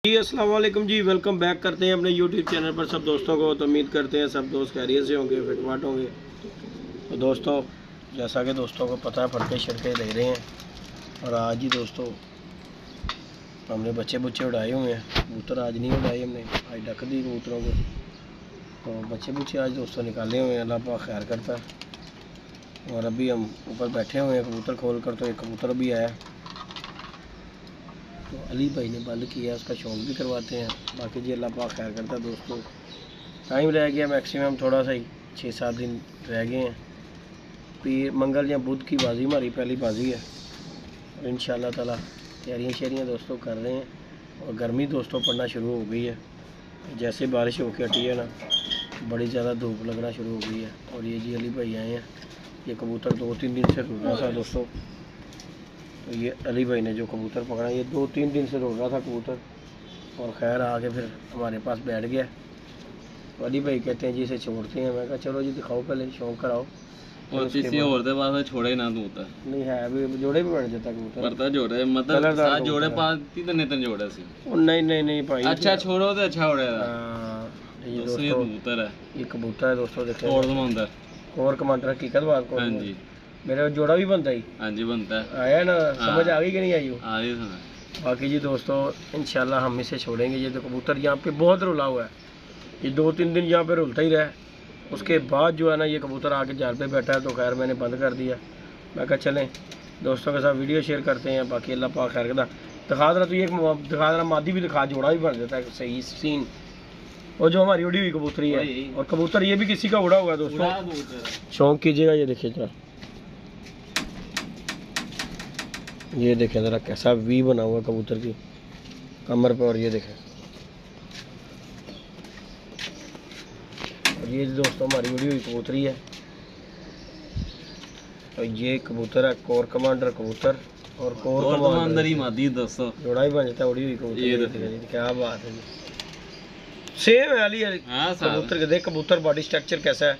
जी अस्सलाम वालेकुम जी। Welcome back करते हैं अपने यूट्यूब चैनल पर सब दोस्तों को। तो उम्मीद करते हैं सब दोस्त खैरियत से होंगे, फिटवाट होंगे। तो दोस्तों, जैसा कि दोस्तों को पता है, फटके शटके ले रहे हैं। और आज ही दोस्तों हमने बच्चे उड़ाए हुए हैं। कबूतर आज नहीं उड़ाए हमने, आज ढक दी कबूतरों को। तो बच्चे आज दोस्तों निकाले हुए हैं, अल्लाह पाक खैर करता है। और अभी हम ऊपर बैठे हुए हैं कबूतर खोल कर। तो एक कबूतर भी आया, तो अली भाई ने बंद किया, उसका शौक भी करवाते हैं। बाकी जी अल्लाह पाक खैर करता है दोस्तों। टाइम रह गया मैक्सिमम थोड़ा सा ही, 6-7 दिन रह गए हैं। पीर मंगल या बुध की बाजी हमारी पहली बाजी है। और इंशाल्लाह ताला तैयारियाँ दोस्तों कर रहे हैं। और गर्मी दोस्तों पड़ना शुरू हो गई है। जैसे बारिश होकर हटी है ना, बड़ी ज़्यादा धूप लगना शुरू हो गई है। और ये जी अली भाई आए हैं। ये कबूतर 2-3 दिन से रुक रहा था दोस्तों। तो ये अली भाई ने जो कबूतर पकड़ा, ये 2-3 दिन से रोक रहा था कबूतर। और खैर आके फिर हमारे पास बैठ गया। तो अली भाई कहते हैं जी इसे छोड़ते हैं। मैं कहा चलो जी दिखाओ, पहले शौक कराओ। और किसी और दे पास छोड़े ना कबूतर नहीं है, अभी जोड़े भी बन जाता कबूतर। करता जोड़े मतलब साथ जोड़े पास तीन जोड़े सी। नहीं भाई, अच्छा छोड़ो तो अच्छा उड़ेगा। ये दोस्तों कबूतर है, ये कबूतर है दोस्तों। देखो और कमांडर हकीकत बात को। हाँ जी, मेरा जोड़ा भी बनता ही। हाँ जी बनता है। आया ना समझ आ गई कि नहीं आई हो? आ गई। बाकी जी दोस्तों इंशाल्लाह हम इसे छोड़ेंगे। ये तो कबूतर यहाँ पे बहुत रुला हुआ है, ये 2-3 दिन यहाँ पे रुलता ही रहा। उसके बाद जो है ना, ये कबूतर आके जाल पे बैठा है। तो खैर मैंने बंद कर दिया। मैं कहा चलें दोस्तों के साथ वीडियो शेयर करते हैं। बाकी अल्लाह पाक खैर करता। दिखा दे रहा, तो ये दिखा दे रहा, मादी भी दिखा, जोड़ा भी बन जाता है सही सीन। और जो हमारी उड़ी हुई कबूतरी है, और कबूतर ये भी किसी का उड़ा हुआ है दोस्तों। शौक कीजिएगा। ये देखिए जरा, ये देखें ज़रा कैसा वी बना हुआ कबूतर की कमर पे। और ये देखें, और ये दोस्तों हमारी उड़ी हुई कबूतरी है। और ये कबूतर है कोर कमांडर कबूतर। और कोर कमांडर ही मादी दोस्तों, जोड़ा ही बन जाता है उड़ी हुई कबूतर। ये क्या बात है जी, सेम है अली कबूतर के। देख कबूतर बॉडी स्ट्रक्चर कैसा है,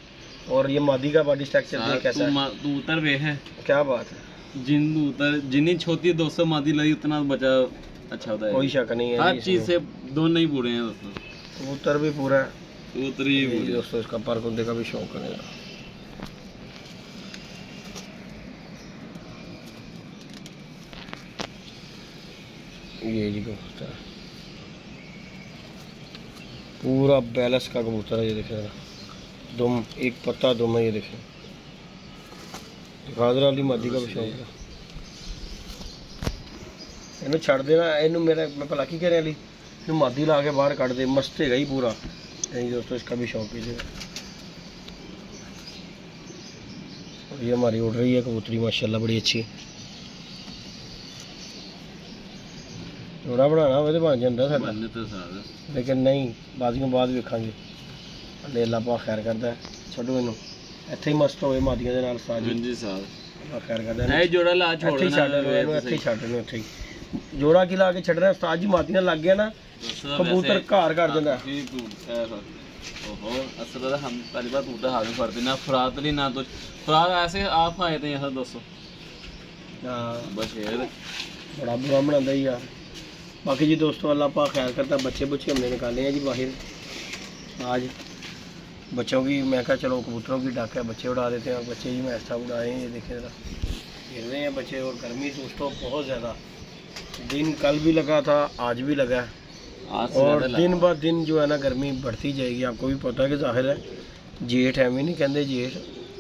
और ये मादी का बॉडी स्ट्रक्चर देख कैसा है। कबूतर वे है, क्या बात है। जितनी छोटी दोस्तों मादी लगी उतना बचा अच्छा होता है, कोई शक नहीं है। हर चीज से दोनों ही पूरे हैं दोस्तों। कबूतर भी पूरा है, कबूतर ही पूरे दोस्तों। इसका पर कुंदे का भी शौक करेगा। ये जी कबूतर पूरा बैलेंस का कबूतर है। ये देखें दुम, एक पत्ता दुम है। ये देखें दिखा वाली मादी का भी शौक है। इन्हें छड़ देना, इन्हें मेरा मैं भला की करे अली मादी ला के बाहर कट दे, मस्त है ही पूरा। नहीं दोस्तों, इसका भी शौक कीजिएगा। और ये हमारी उड़ रही है कबूतरी माशाल्लाह, बड़ी अच्छी। जोड़ा बनाना हो तो बन जाता साडा, लेकिन नहीं बाजियों बाद वेखांगे। अल्लाह पाक खैर करता है। छड्डो इनू, ਇੱਥੇ ਹੀ ਮਸਤ ਹੋਵੇ ਮਾਦੀਆਂ ਦੇ ਨਾਲ ਸਾਜ। ਹਾਂਜੀ ਸਾਹਿਬ ਆ ਖੈਰ ਕਰਦਾ। ਇਹ ਜੋੜਾ ਲਾ ਛੋੜਨਾ, ਇੱਥੇ ਛੱਡ ਇਹਨੂੰ, ਇੱਥੇ ਹੀ ਛੱਡ ਇਹਨੂੰ, ਇੱਥੇ ਹੀ ਜੋੜਾ ਕੀ ਲਾ ਕੇ ਛੱਡਣਾ। ਉਸਤਾਦ ਜੀ ਮਾਦੀਆਂ ਲੱਗ ਗਿਆ ਨਾ, कबूतर ਘਰ कर ਦਿੰਦਾ। ओहो असल हम पहली बार कबूतर हाथ में पड़ते ना फरात ली ना, तो फरात ऐसे आप आए थे यहाँ दोस्तों। हाँ बस ये बड़ा बुरा बनाता ही यार। बाकी जी दोस्तों अल्लाह पाक खैर करता। बच्चे हमने निकाले हैं जी बाहर आज। बच्चों की मैं कहा चलो कबूतरों की डाक है, बच्चे उड़ा देते हैं। और बच्चे ही मैं ऐसा उड़ाए हैं। ये देखें ज़रा, गिर रहे हैं बच्चे। और गर्मी दोस्तों बहुत ज़्यादा, दिन कल भी लगा था, आज भी लगा है। और दिन ब दिन जो है ना गर्मी बढ़ती जाएगी। आपको भी पता है कि जाहिर है जेठ है, भी नहीं कहते जेठ,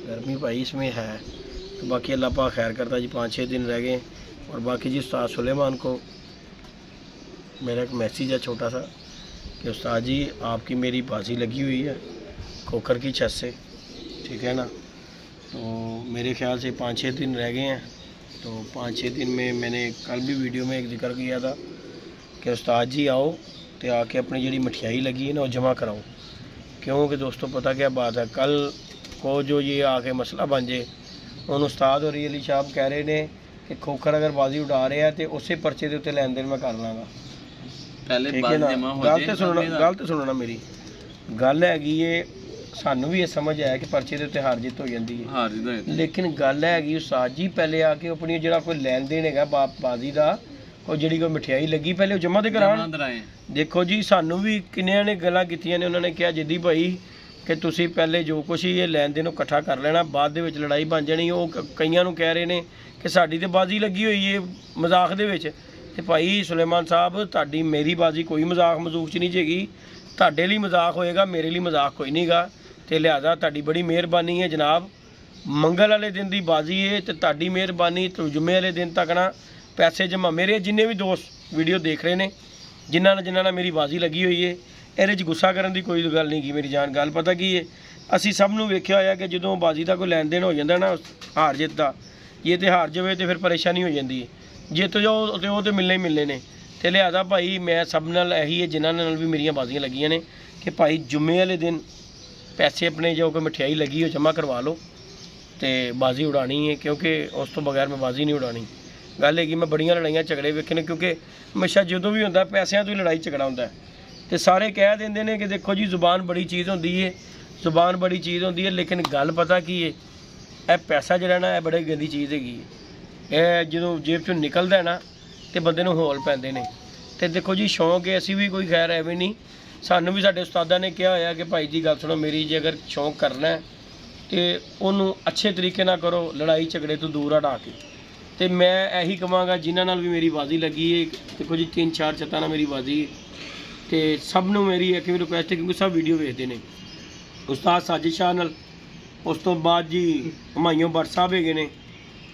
गर्मी भाई इसमें है। तो बाकी अल्लाह पाक खैर करता जी। 5-6 दिन रह गए। और बाकी जी उस्ताद सुलेमान को मेरा एक मैसेज है छोटा सा कि उस्ताद जी आपकी मेरी बाजी लगी हुई है खोकर की छत से, ठीक है ना। तो मेरे ख्याल से 5-6 दिन रह गए हैं। तो 5-6 दिन में मैंने कल भी वीडियो में एक जिक्र किया था कि उस्ताद जी आओ तो आके अपनी जी मिठाई लगी है ना वो जमा कराओ। क्योंकि दोस्तों पता क्या बात है, कल को जो ये आके मसला बन जाए। उन उस्ताद और अली साहब कह रहे ने कि खोखर अगर बाजी उड़ा रहे हैं तो उस परचे के उत्ते लैन देन मैं कर लाँगा। ठीक है ना, गल तो सुनना मेरी गल हैगी। ये सानू भी ये समझ आया कि परचे के उत्ते हार जित हो जाती है, लेकिन गल हैगी उस्ताद जी पहले आके अपनी जो कोई लैन देन है बाजी का ਉਹ ਜਿਹੜੀ ਕੋਈ ਮਠਿਆਈ ਲੱਗੀ ਪਹਿਲੇ ਉਹ ਜਮ੍ਹਾਂ ਤੇ ਕਰਾਉਣ। ਦੇਖੋ ਜੀ ਸਾਨੂੰ ਵੀ ਕਿੰਨਿਆਂ ਨੇ ਗੱਲਾਂ ਕੀਤੀਆਂ ਨੇ, ਉਹਨਾਂ ਨੇ ਕਿਹਾ ਜਿੱਦੀ ਭਾਈ ਕਿ ਤੁਸੀਂ ਪਹਿਲੇ ਜੋ ਕੁਛ ਹੀ ਇਹ ਲੈਣ ਦੇਣ ਨੂੰ ਇਕੱਠਾ ਕਰ ਲੈਣਾ, ਬਾਅਦ ਦੇ ਵਿੱਚ ਲੜਾਈ ਬਣ ਜਾਣੀ। ਉਹ ਕਈਆਂ ਨੂੰ ਕਹਿ ਰਹੇ ਨੇ ਕਿ ਸਾਡੀ ਤੇ ਬਾਜ਼ੀ ਲੱਗੀ ਹੋਈ ਹੈ ਮਜ਼ਾਕ ਦੇ ਵਿੱਚ। ਤੇ ਭਾਈ ਸੁਲੇਮਾਨ ਸਾਹਿਬ ਤੁਹਾਡੀ ਮੇਰੀ ਬਾਜ਼ੀ ਕੋਈ ਮਜ਼ਾਕ ਮਜ਼ੂਕ 'ਚ ਨਹੀਂ ਜੇਗੀ, ਤੁਹਾਡੇ ਲਈ ਮਜ਼ਾਕ ਹੋਏਗਾ, ਮੇਰੇ ਲਈ ਮਜ਼ਾਕ ਕੋਈ ਨਹੀਂਗਾ। ਤੇ ਲਿਹਾਜ਼ਾ ਤੁਹਾਡੀ ਬੜੀ ਮਿਹਰਬਾਨੀ ਹੈ ਜਨਾਬ, ਮੰਗਲ ਵਾਲੇ ਦਿਨ ਦੀ ਬਾਜ਼ੀ ਹੈ ਤੇ ਤੁਹਾਡੀ ਮਿਹਰਬਾਨੀ ਜੁਮੇ ਵਾਲੇ ਦਿਨ ਤੱਕ ਨਾ ਪੈਸੇ ਜਮ੍ਹਾਂ। ਮੇਰੇ ਜਿੰਨੇ ਵੀ ਦੋਸਤ ਵੀਡੀਓ ਦੇਖ ਰਹੇ ਨੇ ਜਿਨ੍ਹਾਂ ਨਾਲ ਮੇਰੀ ਬਾਜ਼ੀ ਲੱਗੀ ਹੋਈ ਹੈ, ਇਹਦੇ 'ਚ ਗੁੱਸਾ ਕਰਨ ਦੀ ਕੋਈ ਗੱਲ ਨਹੀਂ ਗੀ ਮੇਰੀ ਜਾਨ। ਗੱਲ ਪਤਾ ਕੀ ਹੈ, ਅਸੀਂ ਸਭ ਨੂੰ ਵੇਖਿਆ ਹੋਇਆ ਕਿ ਜਦੋਂ ਬਾਜ਼ੀ ਦਾ ਕੋਈ ਲੈਣ ਦੇਣ ਹੋ ਜਾਂਦਾ ਨਾ ਹਾਰ ਜਿੱਤ ਦਾ, ਜੇ ਤੇ ਹਾਰ ਜਾਵੇ ਤੇ ਫਿਰ ਪਰੇਸ਼ਾਨੀ ਹੋ ਜਾਂਦੀ ਹੈ, ਜਿੱਤ ਜਾਓ ਤੇ ਉਹ ਤੇ ਮਿਲਣੇ ਹੀ ਮਿਲਣੇ ਨੇ। ਤੇ ਲਿਹਾਜ਼ਾ ਭਾਈ ਮੈਂ ਸਭ ਨਾਲ ਇਹੀ ਹੈ ਜਿਨ੍ਹਾਂ ਨਾਲ ਵੀ ਮੇਰੀਆਂ ਬਾਜ਼ੀਆਂ ਲੱਗੀਆਂ ਨੇ ਕਿ ਭਾਈ ਜੁਮੇ ਵਾਲੇ ਦਿਨ ਪੈਸੇ ਆਪਣੇ ਜੋ ਕੋਈ ਮਠਿਆਈ ਲੱਗੀ ਉਹ ਜਮ੍ਹਾਂ ਕਰਵਾ ਲਓ ਤੇ ਬਾਜ਼ੀ ਉਡਾਣੀ ਹੈ, ਕਿਉਂਕਿ ਉਸ ਤੋਂ ਬਗੈਰ ਮੈਂ ਬਾਜ਼ੀ ਨਹੀਂ ਉਡਾਣੀ। ਗੱਲ ਹੈਗੀ ਮੈਂ ਬੜੀਆਂ ਲੜਾਈਆਂ ਝਗੜੇ ਵੇਖੇ ਨੇ, ਕਿਉਂਕਿ ਹਮੇਸ਼ਾ ਜਦੋਂ ਵੀ ਹੁੰਦਾ ਪੈਸਿਆਂ ਤੋਂ ਹੀ ਲੜਾਈ ਝਗੜਾ ਹੁੰਦਾ। ਤੇ ਸਾਰੇ ਕਹਿ ਦਿੰਦੇ ਨੇ ਕਿ ਦੇਖੋ ਜੀ ਜ਼ੁਬਾਨ ਬੜੀ ਚੀਜ਼ ਹੁੰਦੀ ਹੈ, ਜ਼ੁਬਾਨ ਬੜੀ ਚੀਜ਼ ਹੁੰਦੀ ਹੈ, ਲੇਕਿਨ ਗੱਲ ਪਤਾ ਕੀ ਹੈ, ਇਹ ਪੈਸਾ ਜਿਹੜਾ ਨਾ ਇਹ ਬੜੀ ਗੰਦੀ ਚੀਜ਼ ਹੈਗੀ ਹੈ। ਇਹ ਜਦੋਂ ਜੇਬ 'ਚੋਂ ਨਿਕਲਦਾ ਨਾ ਤੇ ਬੰਦੇ ਨੂੰ ਹੌਲ ਪੈਂਦੇ ਨੇ। ਤੇ ਦੇਖੋ ਜੀ ਸ਼ੌਂਕ ਹੈ, ਅਸੀਂ ਵੀ ਕੋਈ ਖੈਰ ਐਵੇਂ ਨਹੀਂ, ਸਾਨੂੰ ਵੀ ਸਾਡੇ ਉਸਤਾਦਾਂ ਨੇ ਕਿਹਾ ਹੋਇਆ ਕਿ ਭਾਈ ਜੀ ਗੱਲ ਸੁਣੋ ਮੇਰੀ, ਜੇ ਅਗਰ ਸ਼ੌਂਕ ਕਰਨਾ ਹੈ ਤੇ ਉਹਨੂੰ ਅੱਛੇ ਤਰੀਕੇ ਨਾਲ ਕਰੋ, ਲੜਾਈ ਝਗੜੇ ਤੋਂ ਦੂਰ ਹਟਾ ਕੇ। ਤੇ ਮੈਂ ਇਹੀ ਕਹਾਂਗਾ ਜਿਨ੍ਹਾਂ ਨਾਲ ਵੀ ਮੇਰੀ ਬਾਜ਼ੀ ਲੱਗੀ ਹੈ, ਦੇਖੋ ਜੀ 3-4 ਚੱਤਾਂ ਨਾਲ ਮੇਰੀ ਬਾਜ਼ੀ ਹੈ ਤੇ ਸਭ ਨੂੰ ਮੇਰੀ ਇੱਕ ਵੀ ਰਿਕੁਐਸਟ ਹੈ, ਕਿਉਂਕਿ ਸਭ ਵੀਡੀਓ ਵੇਖਦੇ ਨੇ। ਉਸਤਾਦ ਸਾਜਿਦ ਸ਼ਾਹ ਨਾਲ, ਉਸ ਤੋਂ ਬਾਅਦ ਜੀ ਹਮਾਇਉਂ ਬੱਟ ਸਾਹਿਬ ਹੈਗੇ ਨੇ,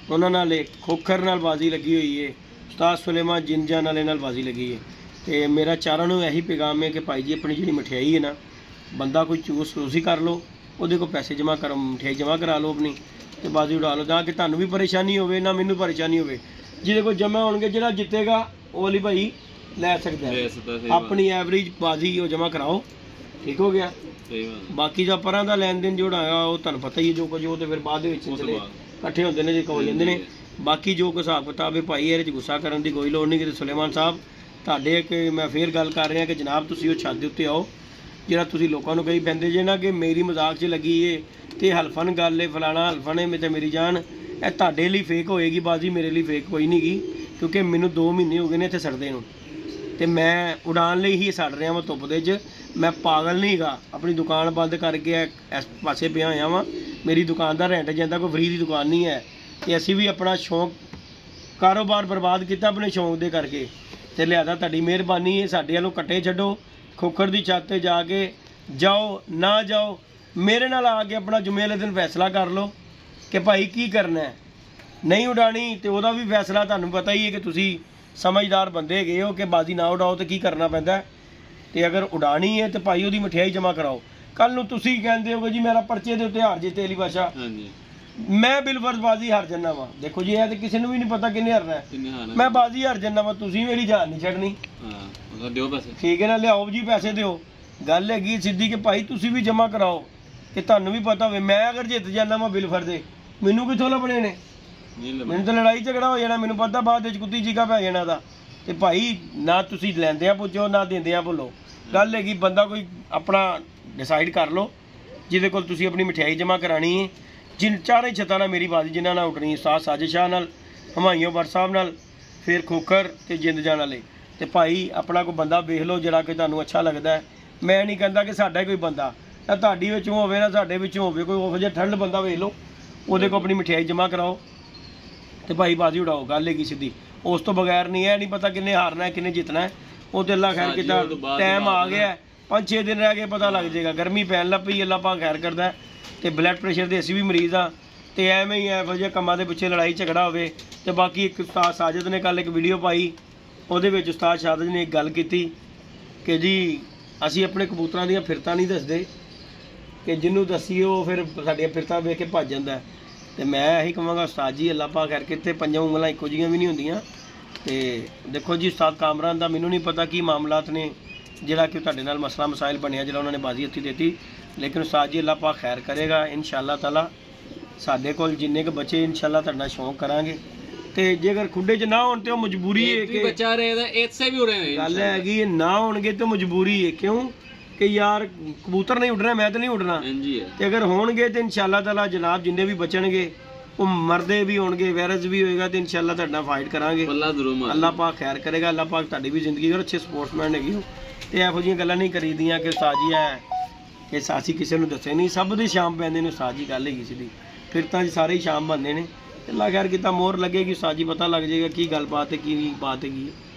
ਉਹਨਾਂ ਨਾਲ ਖੋਖਰ ਨਾਲ ਬਾਜ਼ੀ ਲੱਗੀ ਹੋਈ ਹੈ, ਉਸਤਾਦ ਸੁਲੇਮਾਨ ਜਿੰਦਜਾਨ ਵਾਲੇ ਨਾਲ ਬਾਜ਼ੀ ਲੱਗੀ ਹੈ। ਤੇ ਮੇਰਾ ਚਾਰਾਂ ਨੂੰ ਇਹੀ ਪੈਗਾਮ ਹੈ ਕਿ ਭਾਈ ਜੀ ਆਪਣੀ ਜਿਹੜੀ ਮਠਿਆਈ ਹੈ ਨਾ, ਬੰਦਾ ਕੋਈ ਚੂਸ ਹੀ ਕਰ ਲਓ, ਉਹਦੇ ਕੋਲ ਪੈਸੇ ਜਮ੍ਹਾਂ ਕਰੋ, ਮਠਿਆਈ ਜਮ੍ਹਾਂ ਕਰਾ ਲਓ ਆਪਣੀ ਤੇ ਬਾਜ਼ੀ ਉਡਾ ਲਓ, ਤਾਂ ਕਿ ਤੁਹਾਨੂੰ ਵੀ ਪਰੇਸ਼ਾਨੀ ਹੋਵੇ ਨਾ ਮੈਨੂੰ ਪਰੇਸ਼ਾਨੀ ਹੋਵੇ। ਜਿਹਦੇ ਕੋਲ ਜਮ੍ਹਾਂ ਹੋਣਗੇ ਜਿਹੜਾ ਜਿੱਤੇਗਾ ਉਹ ਵਾਲੀ ਭਾਈ ਲੈ ਸਕਦਾ ਹੈ, ਆਪਣੀ ਐਵਰੇਜ ਬਾਜ਼ੀ ਉਹ ਜਮ੍ਹਾਂ ਕਰਾਓ, ਠੀਕ ਹੋ ਗਿਆ। ਬਾਕੀ ਜੋ ਪਰਾਂ ਦਾ ਲੈਣ ਦੇਣ ਜਿਹੜਾ ਆਇਆ ਉਹ ਤੁਹਾਨੂੰ ਪਤਾ ਹੀ ਹੈ, ਜੋ ਕੁਝ ਉਹ ਤੇ ਫਿਰ ਬਾਅਦ ਦੇ ਵਿੱਚ ਚਲੇ ਇਕੱਠੇ ਹੁੰਦੇ ਨੇ ਜੇ ਹੋ ਜਾਂਦੇ ਨੇ। ਬਾਕੀ ਜੋ ਕੁਛ ਹਿਸਾਬ ਕਿਤਾਬ ਹੈ ਭਾਈ ਇਹਦੇ 'ਚ ਗੁੱਸਾ ਕਰਨ ਦੀ ਕੋਈ ਲੋੜ ਨਹੀਂ। ਕਿ ਸੁਲੇਮਾਨ ਸਾਹਿਬ ਤੁਹਾਡੇ ਕਿ ਮੈਂ ਫੇਰ ਗੱਲ ਕਰ ਰਿਹਾ ਕਿ ਜਨਾਬ ਤੁਸੀਂ ਉਹ ਛੱਤ ਦੇ ਉੱਤੇ ਆਓ, ਜਿਹੜਾ ਤੁਸੀਂ ਲੋਕਾਂ ਨੂੰ ਕਹੀ ਪੈਂਦੇ ਜੇ ਨਾ ਕਿ ਮੇਰੀ ਮਜ਼ਾਕ 'ਚ ਲੱਗੀ ਏ ਤੇ ਹਲਫਨ ਗੱਲ ਏ ਫਲਾਣਾ ਹਲਫਨ ਏ ਤੇ ਮੇਰੀ ਜਾਨ, ਇਹ ਤੁਹਾਡੇ ਲਈ ਫੇਕ ਹੋਏਗੀ ਬਾਜ਼ੀ, ਮੇਰੇ ਲਈ ਫੇਕ ਕੋਈ ਨਹੀਂ ਗੀ, ਕਿਉਂਕਿ ਮੈਨੂੰ 2 ਮਹੀਨੇ ਹੋ ਗਏ ਨੇ ਇੱਥੇ ਸੜਦੇ ਨੂੰ ਤੇ ਮੈਂ ਉਡਾਣ ਲਈ ਹੀ ਸੜ ਰਿਹਾ ਵਾਂ ਧੁੱਪ ਦੇ 'ਚ। ਮੈਂ ਪਾਗਲ ਨਹੀਂ ਗਾ, ਆਪਣੀ ਦੁਕਾਨ ਬੰਦ ਕਰਕੇ ਇਸ ਪਾਸੇ ਪਿਆ ਹੋਇਆ ਵਾਂ, ਮੇਰੀ ਦੁਕਾਨ ਦਾ ਰੈਂਟ ਜਾਂਦਾ, ਕੋਈ ਫਰੀ ਦੀ ਦੁਕਾਨ ਨਹੀਂ ਹੈ। ਤੇ ਅਸੀਂ ਵੀ ਆਪਣਾ ਸ਼ੌਂਕ ਕਾਰੋਬਾਰ ਬਰਬਾਦ ਕੀਤਾ ਆਪਣੇ ਸ਼ੌਂਕ ਦੇ ਕਰਕੇ। ਤੇ ਲਿਹਾਜ਼ਾ ਤੁਹਾਡੀ ਮਿਹਰਬਾਨੀ ਹੈ, ਸਾਡੇ ਵੱਲੋਂ ਕੱਟੇ ਛੱਡੋ, ਖੋਖਰ ਦੀ ਛੱਤ ਤੇ ਜਾ ਕੇ ਜਾਓ ਨਾ ਜਾਓ, ਮੇਰੇ ਨਾਲ ਆ ਕੇ ਆਪਣਾ ਜੁਮੇ ਵਾਲੇ ਦਿਨ ਫੈਸਲਾ ਕਰ ਲਓ ਕਿ ਭਾਈ ਕੀ ਕਰਨਾ ਹੈ। ਨਹੀਂ ਉਡਾਣੀ ਤੇ ਉਹਦਾ ਵੀ ਫੈਸਲਾ ਤੁਹਾਨੂੰ ਪਤਾ ਹੀ ਹੈ ਕਿ ਤੁਸੀਂ ਸਮਝਦਾਰ ਬੰਦੇ ਹੈਗੇ ਹੋ ਕਿ ਬਾਜ਼ੀ ਨਾ ਉਡਾਓ ਤੇ ਕੀ ਕਰਨਾ ਪੈਂਦਾ। ਤੇ ਅਗਰ ਉਡਾਣੀ ਹੈ ਤੇ ਭਾਈ ਉਹਦੀ ਮਠਿਆਈ ਜਮ੍ਹਾਂ ਕਰਾਓ। ਕੱਲ ਨੂੰ ਤੁਸੀਂ ਕਹਿੰਦੇ ਹੋ ਜੀ ਮੇਰਾ ਪਰਚੇ ਦੇ ਉੱਤੇ ਹਾਰ ਜੇ ਤੇਲੀ ਬਾਸ਼ਾ, ਮੈਂ ਬਿਲਫਰਜ਼ ਬਾਜ਼ੀ ਹਾਰ ਜੰਨਾ ਵਾ। ਦੇਖੋ ਜੀ ਇਹ ਤੇ ਕਿਸੇ ਨੂੰ ਵੀ ਨਹੀਂ ਪਤਾ ਕਿੰਨੇ ਹਾਰਨਾ ਹੈ, ਮੈਂ ਬਾਜ਼ੀ ਹਾਰ ਜੰਨਾ ਵਾ, ਤੁਸੀਂ ਮੇਰੀ ਜਾਨ ਨਹੀਂ ਛੱਡਣੀ, ਠੀਕ ਹੈ ਨਾ। ਲਿਆਓ ਜੀ ਪੈਸੇ ਦਿਓ, ਗੱਲ ਹੈਗੀ ਸਿੱਧੀ ਕਿ ਭਾਈ ਤੁਸੀਂ ਵੀ ਜਮ੍ਹਾਂ ਕਰਾਓ ਕਿ ਤੁਹਾਨੂੰ ਵੀ ਪਤਾ ਹੋਵੇ। ਮੈਂ ਅਗਰ ਜਿੱਤ ਜਾਂਦਾ ਵਾ ਬਿਲਫਰਜ਼ ਦੇ, ਮੈਨੂੰ ਕਿੱਥੋਂ ਲੱਭਣੇ ਨੇ, ਮੈਨੂੰ ਤਾਂ ਲੜਾਈ ਝਗੜਾ ਹੋ ਜਾਣਾ, ਮੈਨੂੰ ਪਤਾ ਬਾਅਦ ਵਿੱਚ ਕੁੱਤੀ ਚੀਕਾ ਪੈ ਜਾਣਾ ਦਾ। ਤੇ ਭਾਈ ਨਾ ਤੁਸੀਂ ਲੈਂਦਿਆਂ ਪੁੱਛੋ ਨਾ ਦਿੰਦਿਆਂ ਭੁੱਲੋ। ਗੱਲ ਹੈਗੀ ਬੰਦਾ ਕੋਈ ਆਪਣਾ ਡਿਸਾਈਡ ਕਰ ਲਓ ਜਿਹਦੇ ਕੋਲ ਤੁਸੀਂ ਆਪਣੀ ਮਠਿਆਈ ਜਮ੍ਹਾਂ ਕਰਾਣੀ ਹੈ। ਜਿਨ ਚਾਰੇ ਛੱਤਾਂ ਨਾਲ ਮੇਰੀ ਬਾਜ਼ੀ ਜਿਨ੍ਹਾਂ ਨਾਲ ਉੱਡਣੀ, ਉਸਤਾਦ ਸਾਜਿਦ ਸ਼ਾਹ ਨਾਲ, ਹਮਾਇਉਂ ਬੱਟ ਸਾਹਿਬ ਨਾਲ, ਫਿਰ ਖੋਖਰ ਤੇ ਜਿੰਦਜਾਨ ਵਾਲੇ। ਤੇ ਭਾਈ ਆਪਣਾ ਕੋਈ ਬੰਦਾ ਵੇਖ ਲਓ ਜਿਹੜਾ ਕਿ ਤੁਹਾਨੂੰ ਅੱਛਾ ਲੱਗਦਾ। ਮੈਂ ਨਹੀਂ ਕਹਿੰਦਾ ਕਿ ਸਾਡਾ ਕੋਈ ਬੰਦਾ ਨਾ ਤੁਹਾਡੀ ਵਿੱਚੋਂ ਹੋਵੇ ਨਾ ਸਾਡੇ ਵਿੱਚੋਂ ਹੋਵੇ, ਕੋਈ ਉਹੋ ਜਿਹਾ ਠੰਡ ਬੰਦਾ ਵੇਖ ਲਓ, ਉਹਦੇ ਕੋਲ ਆਪਣੀ ਮਠਿਆਈ ਜਮ੍ਹਾਂ ਕਰਾਓ ਤੇ ਭਾਈ ਬਾਜ਼ੀ ਉਡਾਓ। ਗੱਲ ਹੈਗੀ ਸਿੱਧੀ, ਉਸ ਤੋਂ ਬਗੈਰ ਨਹੀਂ ਹੈ। ਨਹੀਂ ਪਤਾ ਕਿੰਨੇ ਹਾਰਨਾ ਕਿੰਨੇ ਜਿੱਤਣਾ, ਉਹ ਤੇ ਅੱਲਾ ਖੈਰ ਕੀਤਾ, ਟਾਈਮ ਆ ਗਿਆ, 5-6 ਦਿਨ ਰਹਿ ਗਏ ਪਤਾ ਲੱਗ ਜਾਏਗਾ। ਗਰਮੀ ਪੈਣ ਲੱਗ ਪਈ, ਅੱਲਾ ਪਾਕ ਖੈਰ ਕਰਦਾ। ਤੇ ਬਲੱਡ ਪ੍ਰੈਸ਼ਰ ਦੇ ਅਸੀਂ ਵੀ ਮਰੀਜ਼ ਆ ਤੇ ਐਵੇਂ ਹੀ ਇਹੋ ਜਿਹੇ ਕੰਮਾਂ ਦੇ ਪਿੱਛੇ ਲੜਾਈ ਝਗੜਾ ਹੋਵੇ। ਤੇ ਬਾਕੀ ਇੱਕ ਉਸਤਾਦ ਸਾਜਿਦ ਨੇ ਕੱਲ ਇੱਕ ਵੀਡੀਓ ਪਾਈ, ਉਹਦੇ ਵਿੱਚ ਉਸਤਾਦ ਸਾਜਿਦ ਨੇ ਇੱਕ ਗੱਲ ਕੀਤੀ ਕਿ ਜੀ ਅਸੀਂ ਆਪਣੇ ਕਬੂਤਰਾਂ ਦੀਆਂ ਫਿਰਤਾਂ ਨਹੀਂ ਦੱਸਦੇ, ਕਿ ਜਿਹਨੂੰ ਦੱਸੀਏ ਉਹ ਫਿਰ ਸਾਡੀਆਂ ਫਿਰਤਾਂ ਵੇਖ ਕੇ ਭੱਜ ਜਾਂਦਾ। ਤੇ ਮੈਂ ਇਹੀ ਕਹਾਂਗਾ ਉਸਤਾਦ ਜੀ ਅੱਲਾ ਪਾਕ ਕਰਕੇ ਇੱਥੇ 5 ਉਂਗਲਾਂ ਇੱਕੋ ਜਿਹੀਆਂ ਵੀ ਨਹੀਂ ਹੁੰਦੀਆਂ। ਤੇ ਦੇਖੋ ਜੀ ਉਸਤਾਦ ਕਾਮਰਾਨ ਦਾ ਮੈਨੂੰ ਨਹੀਂ ਪਤਾ ਕੀ ਮਾਮਲਾਤ ਨੇ ਜਿਹੜਾ ਕਿ ਤੁਹਾਡੇ ਨਾਲ ਮਸਲਾ ਮਸਾਇਲ ਬਣਿਆ, ਜਿਹੜਾ ਉਹਨਾਂ ਨੇ ਬਾਜ਼ੀ ਹੱਥੀ ਦਿੱਤੀ, ਲੇਕਿਨ ਉਸਤਾਦ ਜੀ ਅੱਲਾ ਪਾਕ ਖੈਰ ਕਰੇਗਾ ਇਨਸ਼ਾਅੱਲਾ ਤਾਲਾ। ਸਾਡੇ ਕੋਲ ਜਿੰਨੇ ਕੁ ਬੱਚੇ ਇਨਸ਼ਾਅੱਲਾ ਤੁਹਾਡਾ ਸ਼ੌਂਕ ਕਰਾਂਗੇ। ਤੇ ਜੇਕਰ ਖੁੱਡੇ 'ਚ ਨਾ ਹੋਣ ਤੇ ਉਹ ਮਜਬੂਰੀ ਹੈ ਕਿ ਬੱਚਾ ਰਹੇਗਾ ਇੱਥੇ ਵੀ ਹੋ ਰਹੇ ਗੱਲ ਹੈਗੀ ਨਾ ਹੋਣਗੇ ਤੇ ਮਜਬੂਰੀ ਹੈ। ਕਿਉਂ ਕਿ ਯਾਰ ਕਬੂਤਰ ਨਹੀਂ ਉੱਡਣਾ, ਮੈਂ ਤਾਂ ਨਹੀਂ ਉੱਡਣਾ। ਤੇ ਅਗਰ ਹੋਣਗੇ ਤੇ ਇਨਸ਼ਾਅੱਲਾ ਤਾਲਾ ਜਨਾਬ ਜਿੰਨੇ ਵੀ ਬਚਣਗੇ ਉਹ ਮਰਦੇ ਵੀ ਹੋਣਗੇ, ਵੈਰਜ ਵੀ ਹੋਏਗਾ ਤੇ ਇਨਸ਼ਾਅੱਲਾ ਤੁਹਾਡੇ ਨਾਲ ਫਾਈਟ ਕਰਾਂਗੇ। ਅੱਲਾ ਜ਼ਰੂਰ ਮਾਰ ਅੱਲਾਹ ਪਾਕ ਖੈਰ ਕਰੇਗਾ। ਅੱਲਾਹ ਪਾਕ ਤੁਹਾਡੀ ਵੀ ਜ਼ਿੰਦਗੀ ਔਰ ਅੱਛੇ ਸਪੋਰਟਸਮੈਨ ਹੈਗੀ ਹੋ ਤੇ ਇਹੋ ਜਿਹੀਆਂ ਗੱਲਾਂ ਨਹੀਂ ਕਰੀਦੀਆਂ ਕਿ ਸਾਜੀ ਹੈ ਕਿ ਸਾਸੀ ਕਿਸੇ ਨੂੰ ਦੱਸੇ ਨਹੀਂ। ਸਭ ਦੇ ਸ਼ਾਮ ਪੈਂਦੇ ਨੇ ਸਾਜੀ ਗੱਲ ਹੈਗੀ ਸੀ ਦੀ, ਫਿਰ ਤਾਂ ਜੀ ਸਾਰੇ ਹੀ ਸ਼ਾਮ ਬੰਦੇ ਨੇ। ਅੱਲਾਹ ਖੈਰ ਕੀਤਾ, ਮੋਹਰ ਲੱਗੇਗੀ ਸਾਜੀ ਪਤਾ ਲੱਗ ਜਾਏਗਾ ਕੀ ਗੱਲਬਾਤ ਹੈ ਕੀ ਬਾਤ ਹੈਗੀ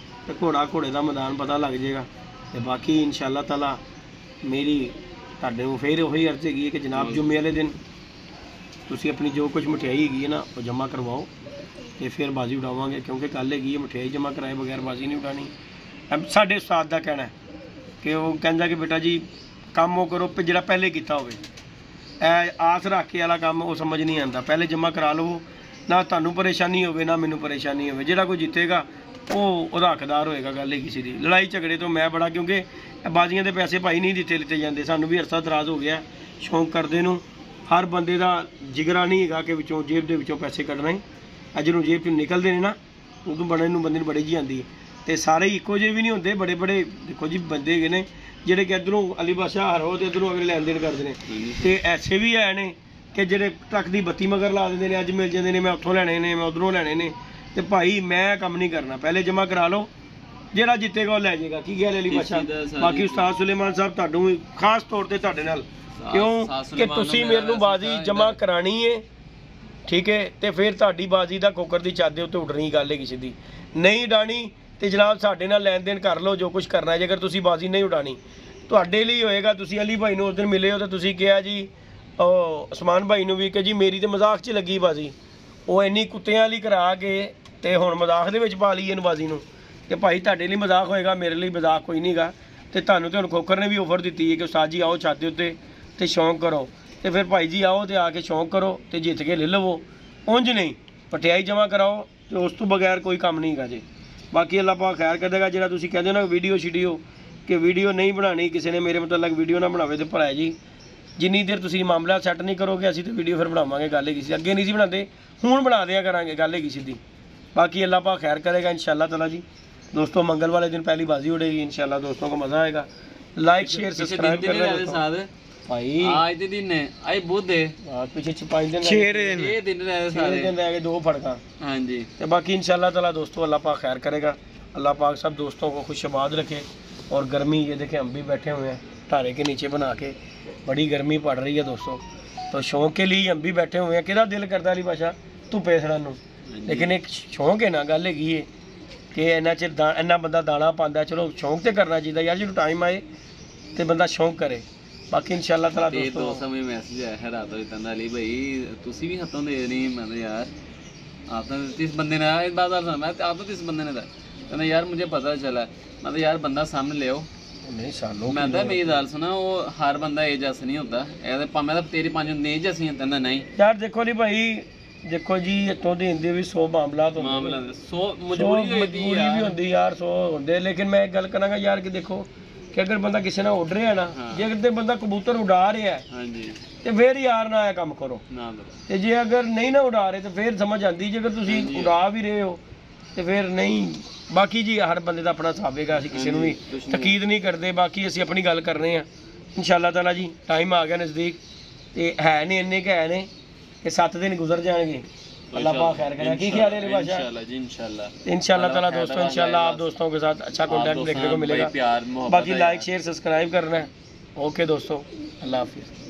ਤੇ ਘੋੜੇ ਦਾ ਮੈਦਾਨ ਪਤਾ ਲੱਗ ਜਾਏਗਾ। ਤੇ ਬਾਕੀ ਇਨਸ਼ਾਅੱਲਾ ਤਾਲਾ ਮੇਰੀ ਤੁਹਾਡੇ ਨੂੰ ਫਿਰ ਉਹੀ ਅਰਜ਼ ਹੈਗੀ ਹੈ ਕਿ ਜਨਾਬ ਜੁਮੇ ਵਾਲੇ ਦਿਨ ਤੁਸੀਂ ਆਪਣੀ ਜੋ ਕੁਝ ਮਠਿਆਈ ਹੈਗੀ ਹੈ ਨਾ ਉਹ ਜਮ੍ਹਾਂ ਕਰਵਾਓ ਤੇ ਫਿਰ ਬਾਜ਼ੀ ਉਡਾਵਾਂਗੇ, ਕਿਉਂਕਿ ਕੱਲ੍ਹ ਹੈਗੀ ਹੈ ਮਠਿਆਈ ਜਮ੍ਹਾਂ ਕਰਾਏ ਬਗੈਰ ਬਾਜ਼ੀ ਨਹੀਂ ਉਡਾਣੀ। ਸਾਡੇ ਉਸਤਾਦ ਦਾ ਕਹਿਣਾ ਹੈ ਕਿ ਉਹ ਕਹਿੰਦਾ ਕਿ ਬੇਟਾ ਜੀ ਕੰਮ ਉਹ ਕਰੋ ਜਿਹੜਾ ਪਹਿਲੇ ਕੀਤਾ ਹੋਵੇ। ਇਹ ਆਸ ਰੱਖ ਕੇ ਵਾਲਾ ਕੰਮ ਉਹ ਸਮਝ ਨਹੀਂ ਆਉਂਦਾ। ਪਹਿਲੇ ਜਮ੍ਹਾਂ ਕਰਾ ਲਵੋ, ਨਾ ਤੁਹਾਨੂੰ ਪਰੇਸ਼ਾਨੀ ਹੋਵੇ ਨਾ ਮੈਨੂੰ ਪਰੇਸ਼ਾਨੀ ਹੋਵੇ। ਜਿਹੜਾ ਕੋਈ ਜਿੱਤੇਗਾ ਉਹ ਉਹਦਾ ਹੱਕਦਾਰ ਹੋਏਗਾ। ਗੱਲ ਹੀ ਕਿਸੇ ਦੀ ਲੜਾਈ ਝਗੜੇ ਤੋਂ ਮੈਂ ਬੜਾ, ਕਿਉਂਕਿ ਬਾਜ਼ੀਆਂ ਦੇ ਪੈਸੇ ਭਾਈ ਨਹੀਂ ਲਿੱਤੇ ਜਾਂਦੇ। ਸਾਨੂੰ ਵੀ ਅਰਸਾ ਦਰਾਜ਼ ਹੋ ਗਿਆ ਸ਼ੌਂਕ ਕਰਦੇ ਨੂੰ। ਹਰ ਬੰਦੇ ਦਾ ਜਿਗਰਾ ਨਹੀਂ ਹੈਗਾ ਕਿ ਵਿੱਚੋਂ ਜੇਬ ਦੇ ਵਿੱਚੋਂ ਪੈਸੇ ਕੱਢਣਾ ਹੀ। ਅੱਜ ਨੂੰ ਜੇਬ 'ਚੋਂ ਨਿਕਲਦੇ ਨੇ ਨਾ ਉਦੋਂ ਬੰਦੇ ਨੂੰ ਬੜੀ ਜੀ ਆਉਂਦੀ ਹੈ। ਤੇ ਸਾਰੇ ਇੱਕੋ ਜਿਹੇ ਵੀ ਨਹੀਂ ਹੁੰਦੇ, ਬੜੇ ਦੇਖੋ ਜੀ ਬੰਦੇ ਹੈਗੇ ਨੇ ਜਿਹੜੇ ਕਿ ਇੱਧਰੋਂ ਅਲੀ ਬਾਦਸ਼ਾਹ ਹਰੋ ਤੇ ਇੱਧਰੋਂ ਅਗਲੇ ਲੈਣ ਦੇਣ ਕਰਦੇ ਨੇ। ਤੇ ਐਸੇ ਵੀ ਹੈ ਨੇ ਕਿ ਜਿਹੜੇ ਟਰੱਕ ਦੀ ਬੱਤੀ ਮਗਰ ਲਾ ਦਿੰਦੇ ਨੇ, ਅੱਜ ਮਿਲ ਜਾਂਦੇ ਨੇ ਮੈਂ ਉੱਥੋਂ ਲੈਣੇ ਨੇ ਮੈਂ ਉੱਧਰੋਂ ਲੈਣੇ ਨੇ। ਤੇ ਭਾਈ ਮੈਂ ਕੰਮ ਨਹੀਂ ਕਰਨਾ, ਪਹਿਲੇ ਜਮ੍ਹਾਂ ਕਰਾ ਲਓ, ਜਿਹੜਾ ਜਿੱਤੇਗਾ ਉਹ ਲੈ ਜਾਏਗਾ। ਕੀ ਗੱਲ ਅਲੀ ਬਾਦਸ਼ਾਹ। ਬਾਕੀ ਉਸਤਾਦ ਸੁਲੇਮਾਨ ਸਾਹਿਬ ਤੁਹਾਨੂੰ ਖਾਸ ਤੌਰ ਤੇ ਤੁਹਾਡੇ ਨਾਲ ਕਿਉਂ ਕਿ ਤੁਸੀਂ ਮੇਰੇ ਨੂੰ ਬਾਜ਼ੀ ਜਮ੍ਹਾਂ ਕਰਾਣੀ ਹੈ, ਠੀਕ ਹੈ, ਤੇ ਫਿਰ ਤੁਹਾਡੀ ਬਾਜ਼ੀ ਦਾ ਕੋਕਰ ਦੀ ਛੱਤ ਦੇ ਉੱਤੇ ਉੱਡਣੀ ਗੱਲ ਹੈ ਕਿਸੇ ਦੀ ਨਹੀਂ ਉਡਾਣੀ। ਤੇ ਜਨਾਬ ਸਾਡੇ ਨਾਲ ਲੈਣ ਦੇਣ ਕਰ ਲਓ ਜੋ ਕੁਝ ਕਰਨਾ ਹੈ। ਜੇਕਰ ਤੁਸੀਂ ਬਾਜ਼ੀ ਨਹੀਂ ਉਡਾਣੀ ਤੁਹਾਡੇ ਲਈ ਹੋਏਗਾ। ਤੁਸੀਂ ਅਲੀ ਭਾਈ ਨੂੰ ਉਸ ਦਿਨ ਮਿਲੇ ਹੋ ਤਾਂ ਤੁਸੀਂ ਕਿਹਾ ਜੀ ਉਹ ਉਸਮਾਨ ਭਾਈ ਨੂੰ ਵੀ ਕਿ ਜੀ ਮੇਰੀ ਤੇ ਮਜ਼ਾਕ 'ਚ ਲੱਗੀ ਬਾਜ਼ੀ, ਉਹ ਇੰਨੀ ਕੁੱਤਿਆਂ ਵਾਲੀ ਕਰਾ ਕੇ ਤੇ ਹੁਣ ਮਜ਼ਾਕ ਦੇ ਵਿੱਚ ਪਾ ਲਈ ਇਹਨੂੰ ਬਾਜ਼ੀ ਨੂੰ। ਤੇ ਭਾਈ ਤੁਹਾਡੇ ਲਈ ਮਜ਼ਾਕ ਹੋਏਗਾ, ਮੇਰੇ ਲਈ ਮਜ਼ਾਕ ਕੋਈ ਨਹੀਂ ਗਾ। ਤੇ ਤੁਹਾਨੂੰ ਤੇ ਹੁਣ ਖੋਖਰ ਨੇ ਵੀ ਆਫਰ ਦਿੱਤੀ ਹੈ ਕਿ ਉਸਤਾਦ ਜੀ ਆਓ ਛੱਤ ਦੇ ਉੱਤੇ ਤੇ ਸ਼ੌਂਕ ਕਰੋ। ਤੇ ਫਿਰ ਭਾਈ ਜੀ ਆਓ ਤੇ ਆ ਕੇ ਸ਼ੌਂਕ ਕਰੋ ਤੇ ਜਿੱਤ ਕੇ ਲੈ ਲਵੋ। ਉਂਝ ਨਹੀਂ ਪਟਿਆਈ ਜਮ੍ਹਾਂ ਕਰਾਓ ਤੇ ਉਸ ਤੋਂ ਬਗੈਰ ਕੋਈ ਕੰਮ ਨਹੀਂ ਹੈਗਾ ਜੀ। ਬਾਕੀ ਅੱਲਾਹ ਪਾਕ ਖੈਰ ਕਰੇਗਾ। ਜਿਹੜਾ ਤੁਸੀਂ ਕਹਿੰਦੇ ਹੋ ਨਾ ਵੀਡੀਓ ਸ਼ੀਡੀਓ ਕਿ ਵੀਡੀਓ ਨਹੀਂ ਬਣਾਉਣੀ, ਕਿਸੇ ਨੇ ਮੇਰੇ ਮੁਤਲਕ ਵੀਡੀਓ ਨਾ ਬਣਾਵੇ ਤੇ ਭਰਾ ਜੀ ਜਿੰਨੀ ਦੇਰ ਤੁਸੀਂ ਮਾਮਲਾ ਸੈੱਟ ਨਹੀਂ ਕਰੋਗੇ ਅਸੀਂ ਤੇ ਵੀਡੀਓ ਫਿਰ ਬਣਾਵਾਂਗੇ। ਗੱਲ ਹੈਗੀ ਸੀ ਅੱਗੇ ਨਹੀਂ ਸੀ ਬਣਾਉਂਦੇ, ਹੁਣ ਬਣਾ ਦਿਆ ਕਰਾਂਗੇ। ਗੱਲ ਹੈਗੀ ਸਿੱਧੀ। ਬਾਕੀ ਅੱਲਾਹ पाक खैर करेगा इंशाल्लाह ताला जी। दोस्तों मंगल वाले दिन पहली बाजी उड़ेगी इंशाल्लाह, दोस्तों को मजा आएगा। लाइक शेयर सब्सक्राइब करना भाई। आज दे दिन है आज बुध है, आज पीछे 5 दिन 6 दिन रहे सारे दिन रह गए, 2 फड़का। हां जी। तो बाकी इंशाल्लाह ताला दोस्तों अल्लाह पाक खैर करेगा। अल्लाह पाक सब दोस्तों को खुशआबाद रखे। और गर्मी ये देखें हम भी बैठे हुए हैं तारे के नीचे बना के, बड़ी गर्मी पड़ रही है दोस्तों। तो शौक के लिए हम भी बैठे हुए हैं। किदा दिल करता अली बादशाह धुप्पे सड़न, लेकिन एक शौक है ना। गल हैगी है कि इन्ना चिर इन्ना बंदा दाना पाता, चलो शौक तो करना चाहिए यार। जो टाइम आए तो बंदा शौक करे। बाकी इंशाल्लाह ताला दोस्तों समय मैसेज आया है रात को इतना अली भाई तुसी भी हाथों दे नहीं। मैं यार आप तो इस बंदे ने एक बात सुना, मैं आप तो इस बंदे ने कहना यार मुझे पता चला। मतलब यार बंदा सामने ले आओ नहीं सालों मैं तो मेरी गल सुना वो हर बंदा एज जैसा नहीं होता। मैं तो तेरी 5 नहीं जैसी कहना नहीं यार। देखो नहीं भाई, देखो जी इतों देन दे भी 100 मामला तो 100 मजबूरी भी होंदी यार 100 होंदे। लेकिन मैं एक गल करांगा यार कि देखो कि अगर बंदा किसी ने उड़ रहा है ना, जे अगर बंदा कबूतर उड़ा रहा है हां जी ते फिर यार ना काम करो ना। ते जे अगर नहीं ना उड़ा रहे तो फिर समझ आती जे अगर तुसी उड़ा भी रहे हो तो फिर नहीं। बाकी जी हर बंदे का अपना हिसाब है, असीं किसी नूं भी तकीद नहीं करते। बाकी असीं अपनी गल कर रहे हैं इंशाल्लाह ताला जी। टाइम आ गया नज़दीक ते है नहीं इन्ने के है ने कि 7 दिन गुजर जाएंगे। अल्लाह पाक खैर करे। की ख्याल है बादशाह? इंशाल्लाह जी इंशाल्लाह इंशाल्लाह ताला दोस्तों इंशाल्लाह आप दोस्तों के साथ अच्छा कंटेंट देखने को मिलेगा। बाकी लाइक शेयर सब्सक्राइब करना है। ओके दोस्तों, अल्लाह हाफिज़।